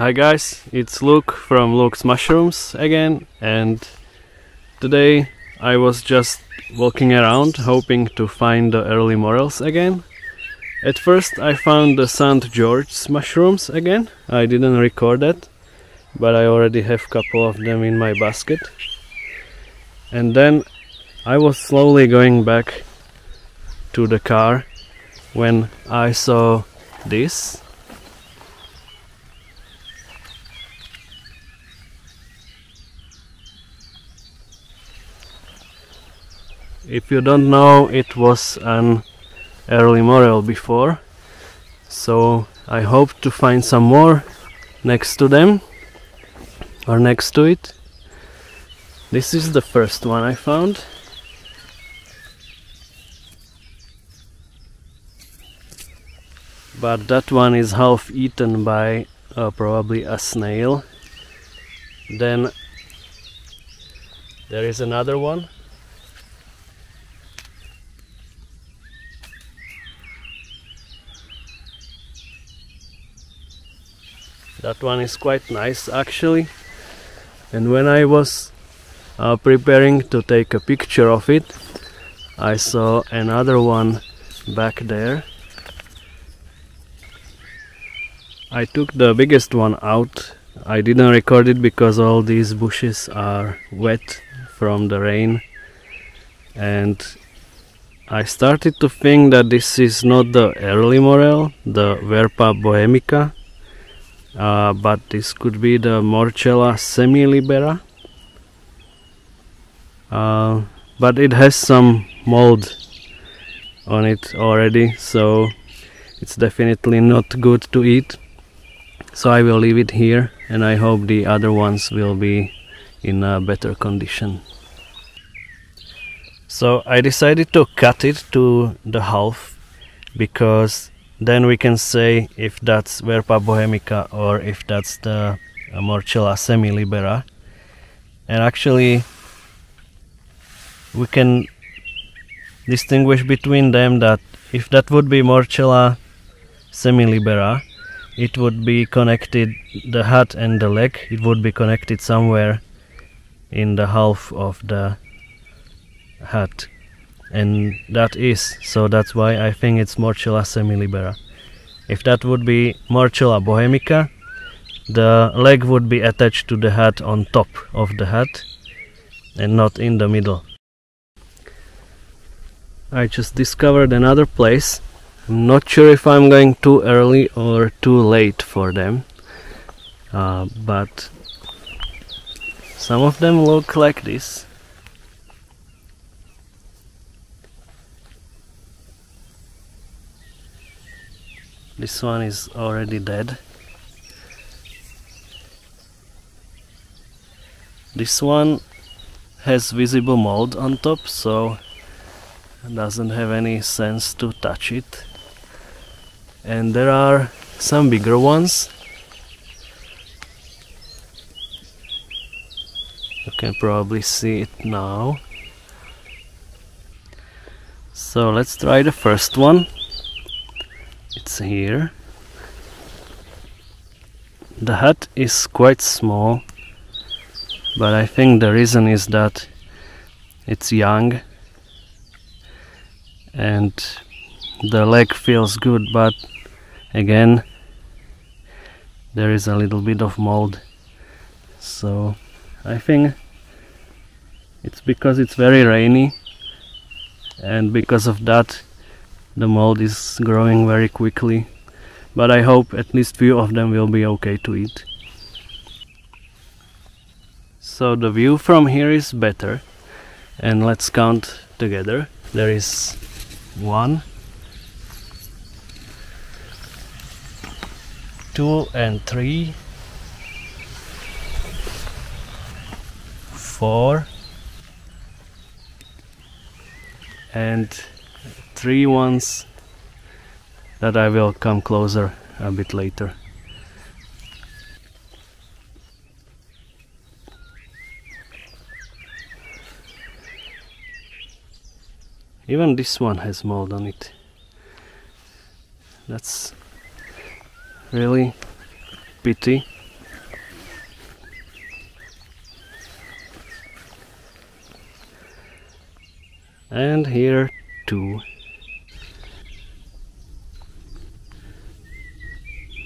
Hi guys, it's Luke from Luke's Mushrooms again, and today I was just walking around hoping to find the early morels again. At first I found the St. George's mushrooms again. I didn't record that, but I already have a couple of them in my basket. And then I was slowly going back to the car when I saw this. If you don't know, it was an early morel before, so I hope to find some more next to them or next to it. This is the first one I found. But that one is half eaten by probably a snail. Then there is another one. That one is quite nice actually, and when I was preparing to take a picture of it, I saw another one back there. I took the biggest one out. I didn't record it because all these bushes are wet from the rain, and I started to think that this is not the early morel, the Verpa bohemica, but this could be the Morchella semilibera. But it has some mold on it already, so it's definitely not good to eat. So I will leave it here, and I hope the other ones will be in a better condition. So I decided to cut it to the half, because then we can say if that's Verpa bohemica or if that's the Morchella semilibera. And actually we can distinguish between them, that if that would be Morchella semilibera, it would be connected, the head and the leg, it would be connected somewhere in the half of the head. And that is, so that's why I think it's Morchella semilibera. If that would be Morchella bohemica, the leg would be attached to the head on top of the head and not in the middle. I just discovered another place. I'm not sure if I'm going too early or too late for them, but some of them look like this. This one is already dead. This one has visible mold on top, so it doesn't have any sense to touch it. And there are some bigger ones. You can probably see it now. So let's try the first one. It's here. The head is quite small, but I think the reason is that it's young and the leg feels good, but again there is a little bit of mold. So I think it's because it's very rainy, and because of that the mold is growing very quickly, but I hope at least few of them will be okay to eat. So the view from here is better, and let's count together. There is 1, 2 and 3, 4 and 3 ones that I will come closer a bit later. Even this one has mold on it. That's really pity. and here 2.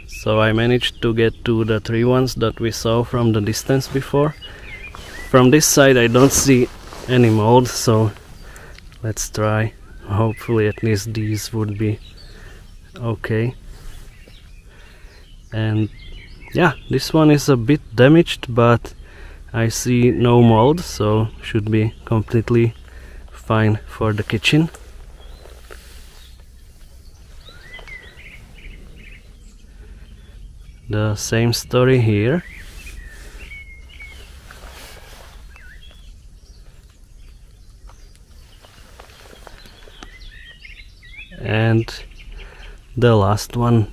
So I managed to get to the 3 ones that we saw from the distance before. From this side I don't see any mold, so let's try. Hopefully at least these would be okay. And yeah, this one is a bit damaged, but I see no mold, so should be completely fine for the kitchen. The same story here. And the last one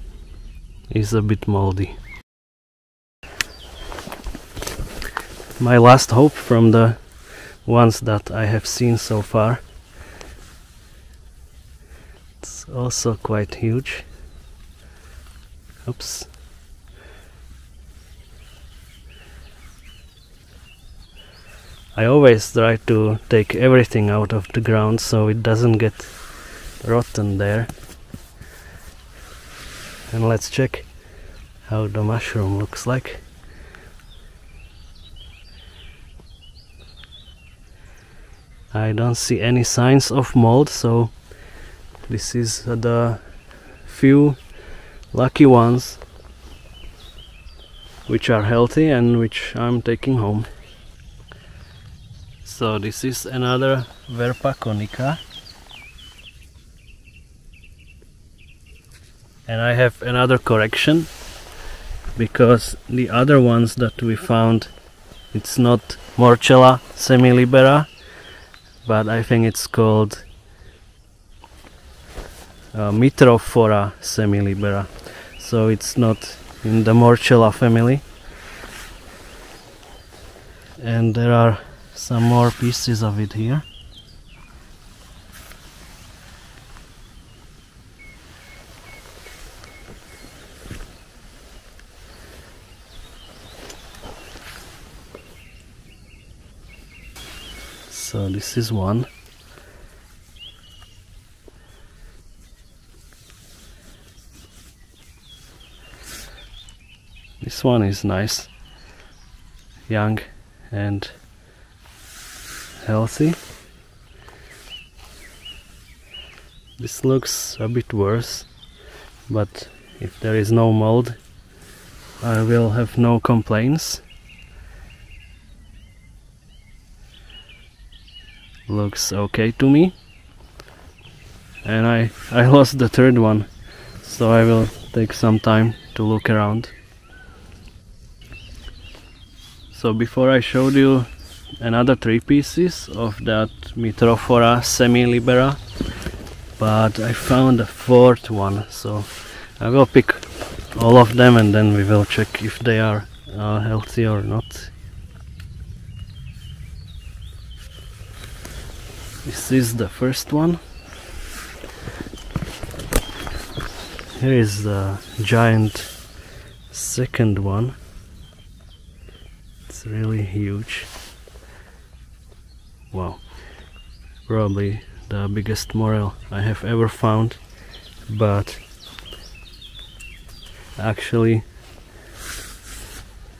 is a bit moldy. My last hope from the ones that I have seen so far. It's also quite huge. Oops. I always try to take everything out of the ground so it doesn't get rotten there. And let's check how the mushroom looks like. I don't see any signs of mold, so this is the few lucky ones which are healthy and which I'm taking home. So this is another Verpa conica. And I have another correction, because the other ones that we found, it's not Morchella semilibera, but I think it's called Mitrophora semilibera. So it's not in the Morchella family. And there are some more pieces of it here. So this is one. This one is nice, young and healthy. This looks a bit worse, but if there is no mold, I will have no complaints. Looks okay to me. And I lost the third one, so I will take some time to look around. So before I showed you another 3 pieces of that Mitrophora semilibera, but I found a 4th one, so I will pick all of them and then we will check if they are healthy or not. This is the first one. Here is the giant second one. It's really huge. Wow, probably the biggest morel I have ever found, but actually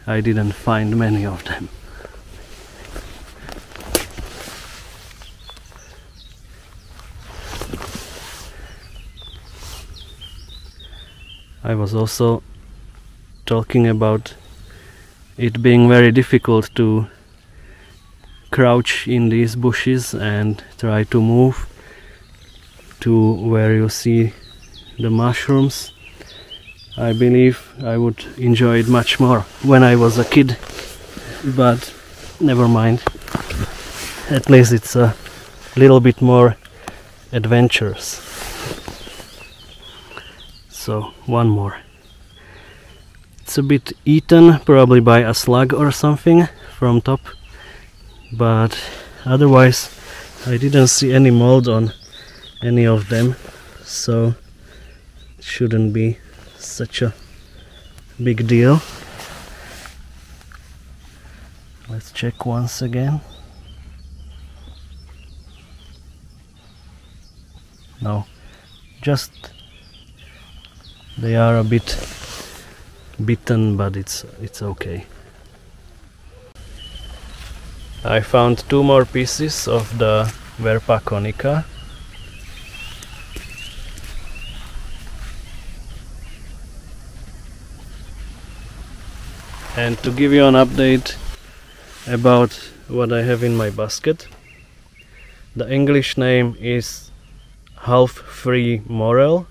I didn't find many of them. I was also talking about it being very difficult to crouch in these bushes and try to move to where you see the mushrooms. I believe I would enjoy it much more when I was a kid, but never mind. At least it's a little bit more adventurous. So one more. It's a bit eaten, probably by a slug or something from top, but otherwise I didn't see any mold on any of them, so it shouldn't be such a big deal. Let's check once again. No, just they are a bit bitten, but it's okay. I found 2 more pieces of the Verpa conica. And to give you an update about what I have in my basket, the English name is half-free morel.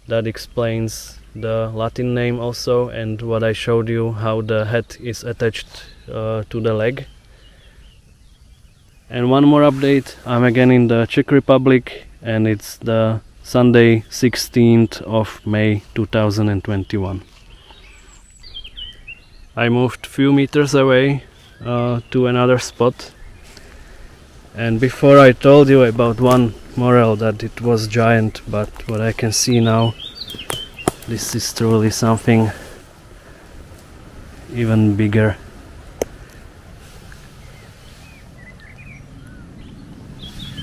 That explains the Latin name also, and what I showed you, how the head is attached to the leg. And one more update, I'm again in the Czech Republic, and it's the Sunday 16th of May 2021. I moved few meters away to another spot, and before I told you about one morel that it was giant, but what I can see now, this is truly something even bigger.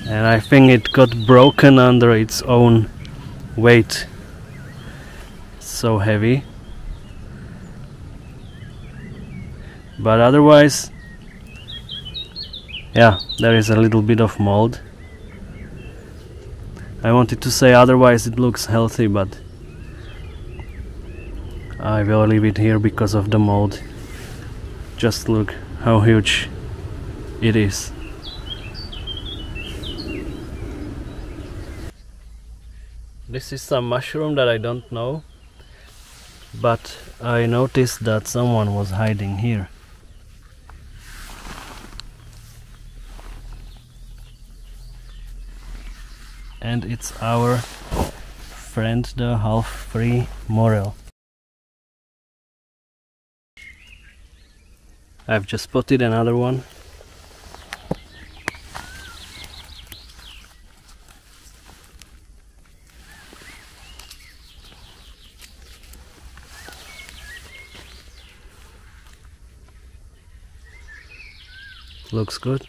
And I think it got broken under its own weight. It's so heavy. But otherwise, yeah, there is a little bit of mold. I wanted to say otherwise it looks healthy, but I will leave it here because of the mold. Just look how huge it is. This is some mushroom that I don't know, but I noticed that someone was hiding here. And it's our friend, the half-free morel. I've just spotted another one. Looks good.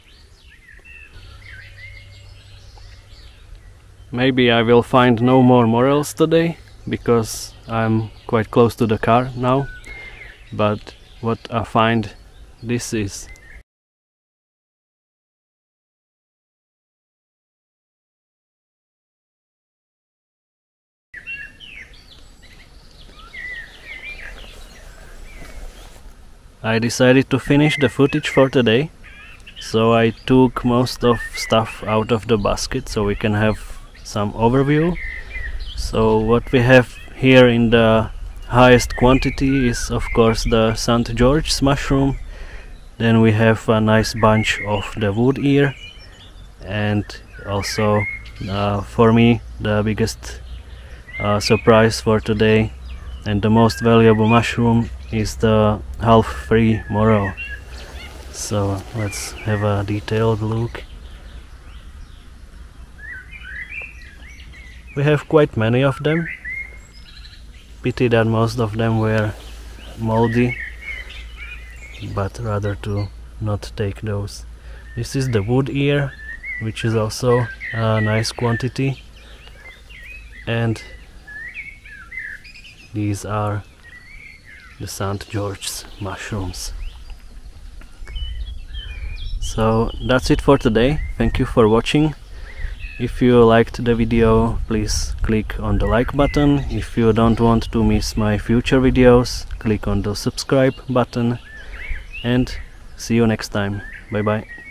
Maybe I will find no more morels today, because I'm quite close to the car now. But what I find, this is. I decided to finish the footage for today. So I took most of stuff out of the basket so we can have some overview. So what we have here in the highest quantity is of course the St. George's mushroom. Then we have a nice bunch of the wood ear, and also for me the biggest surprise for today and the most valuable mushroom is the half-free morel. So let's have a detailed look. We have quite many of them. Pity that most of them were moldy, but rather to not take those. This is the wood ear, which is also a nice quantity, and these are the St. George's mushrooms. So that's it for today. Thank you for watching. If you liked the video, please click on the like button. If you don't want to miss my future videos, click on the subscribe button, and see you next time. Bye bye.